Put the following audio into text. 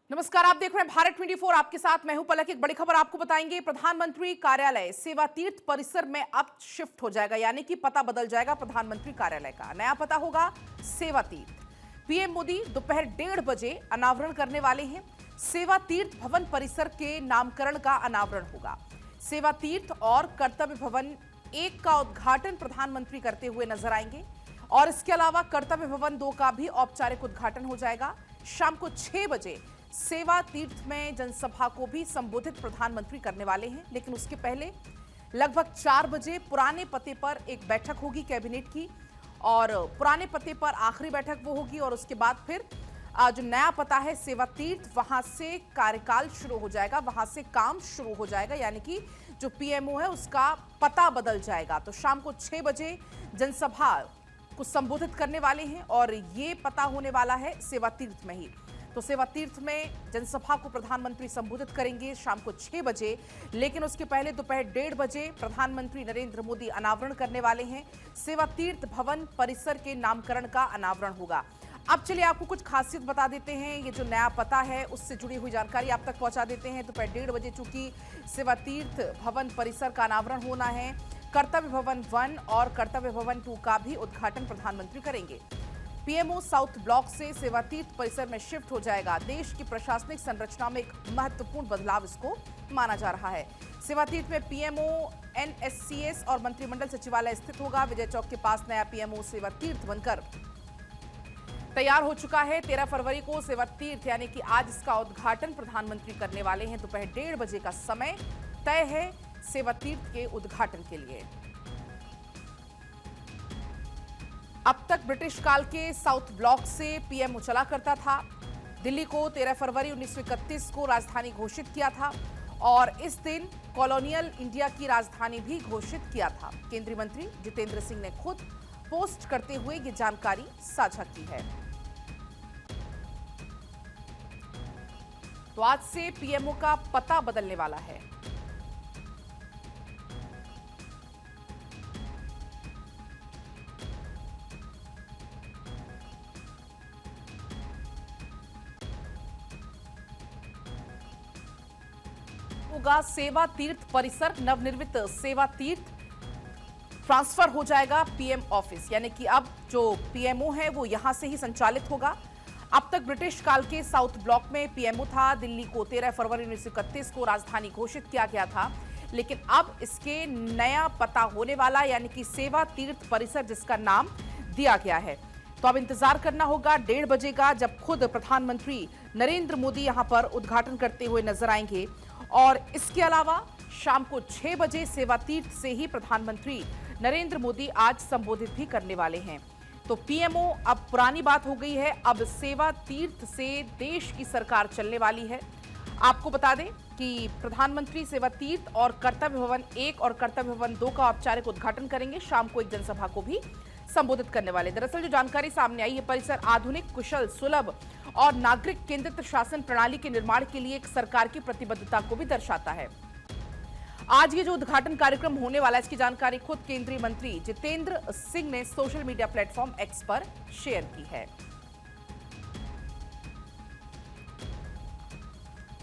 नमस्कार, आप देख रहे हैं भारत 24। आपके साथ मैं हूं पलक। एक बड़ी खबर आपको बताएंगे। प्रधानमंत्री कार्यालय सेवा तीर्थ परिसर में अब शिफ्ट हो जाएगा, यानी कि पता बदल जाएगा। प्रधानमंत्री कार्यालय का नया पता होगा सेवा तीर्थ। पीएम मोदी दोपहर 1:30 बजे अनावरण करने वाले हैं। सेवा तीर्थ भवन परिसर के नामकरण का अनावरण होगा। सेवा तीर्थ और कर्तव्य भवन 1 का उद्घाटन प्रधानमंत्री करते हुए नजर आएंगे और इसके अलावा कर्तव्य भवन 2 का भी औपचारिक उद्घाटन हो जाएगा। शाम को 6 बजे सेवा तीर्थ में जनसभा को भी संबोधित प्रधानमंत्री करने वाले हैं, लेकिन उसके पहले लगभग 4 बजे पुराने पते पर एक बैठक होगी कैबिनेट की, और पुराने पते पर आखिरी बैठक वो होगी और उसके बाद फिर जो नया पता है सेवा तीर्थ, वहां से कार्यकाल शुरू हो जाएगा, वहां से काम शुरू हो जाएगा, यानी कि जो पीएमओ है उसका पता बदल जाएगा। तो शाम को 6 बजे जनसभा को संबोधित करने वाले हैं और ये पता होने वाला है सेवा तीर्थ में ही। तो सेवा तीर्थ में जनसभा को प्रधानमंत्री संबोधित करेंगे शाम को 6 बजे, लेकिन उसके पहले दोपहर 1:30 बजे प्रधानमंत्री नरेंद्र मोदी अनावरण करने वाले हैं। सेवा तीर्थ भवन परिसर के नामकरण का अनावरण होगा। अब चलिए आपको कुछ खासियत बता देते हैं। ये जो नया पता है उससे जुड़ी हुई जानकारी आप तक पहुंचा देते हैं। दोपहर 1:30 बजे चूंकि सेवा तीर्थ भवन परिसर का अनावरण होना है, कर्तव्य भवन 1 और कर्तव्य भवन 2 का भी उद्घाटन प्रधानमंत्री करेंगे। पीएमओ साउथ ब्लॉक से सेवा तीर्थ परिसर में शिफ्ट हो जाएगा। देश की प्रशासनिक संरचना में एक महत्वपूर्ण बदलाव इसको माना जा रहा है। सेवा तीर्थ में पीएमओ, एनएससीएस और मंत्रिमंडल सचिवालय स्थित होगा। विजय चौक के पास नया पीएमओ सेवा तीर्थ बनकर तैयार हो चुका है। 13 फरवरी को सेवा तीर्थ यानी कि आज इसका उद्घाटन प्रधानमंत्री करने वाले हैं। दोपहर 1:30 बजे का समय तय है सेवा तीर्थ के उद्घाटन के लिए। अब तक ब्रिटिश काल के साउथ ब्लॉक से पीएमओ चला करता था। दिल्ली को 13 फरवरी 1931 को राजधानी घोषित किया था और इस दिन कॉलोनियल इंडिया की राजधानी भी घोषित किया था। केंद्रीय मंत्री जितेंद्र सिंह ने खुद पोस्ट करते हुए ये जानकारी साझा की है। तो आज से पीएमओ का पता बदलने वाला है। होगा सेवा तीर्थ परिसर। नवनिर्मित सेवा तीर्थ ट्रांसफर हो जाएगा पीएम ऑफिस, यानी कि अब जो पीएमओ है वो यहां से ही संचालित होगा। अब तक ब्रिटिश काल के साउथ ब्लॉक में पीएमओ था। दिल्ली को 13 फरवरी 1931 को राजधानी घोषित किया गया था, लेकिन अब इसके नया पता होने वाला, यानी कि सेवा तीर्थ परिसर जिसका नाम दिया गया है। तो अब इंतजार करना होगा 1:30 बजे का, जब खुद प्रधानमंत्री नरेंद्र मोदी यहां पर उद्घाटन करते हुए नजर आएंगे। और इसके अलावा शाम को 6 बजे सेवा तीर्थ से ही प्रधानमंत्री नरेंद्र मोदी आज संबोधित भी करने वाले हैं। तो पीएमओ अब पुरानी बात हो गई है, अब सेवा तीर्थ से देश की सरकार चलने वाली है। आपको बता दें कि प्रधानमंत्री सेवा तीर्थ और कर्तव्य भवन 1 और कर्तव्य भवन 2 का औपचारिक उद्घाटन करेंगे। शाम को एक जनसभा को भी संबोधित करने वाले। दरअसल जो जानकारी सामने आई, ये परिसर आधुनिक, कुशल, सुलभ और नागरिक केंद्रित शासन प्रणाली के निर्माण के लिए एक सरकार की प्रतिबद्धता को भी दर्शाता है। आज ये जो उद्घाटन कार्यक्रम होने वाला है, इसकी जानकारी खुद केंद्रीय मंत्री जितेंद्र सिंह ने सोशल मीडिया प्लेटफॉर्म एक्स पर शेयर की है।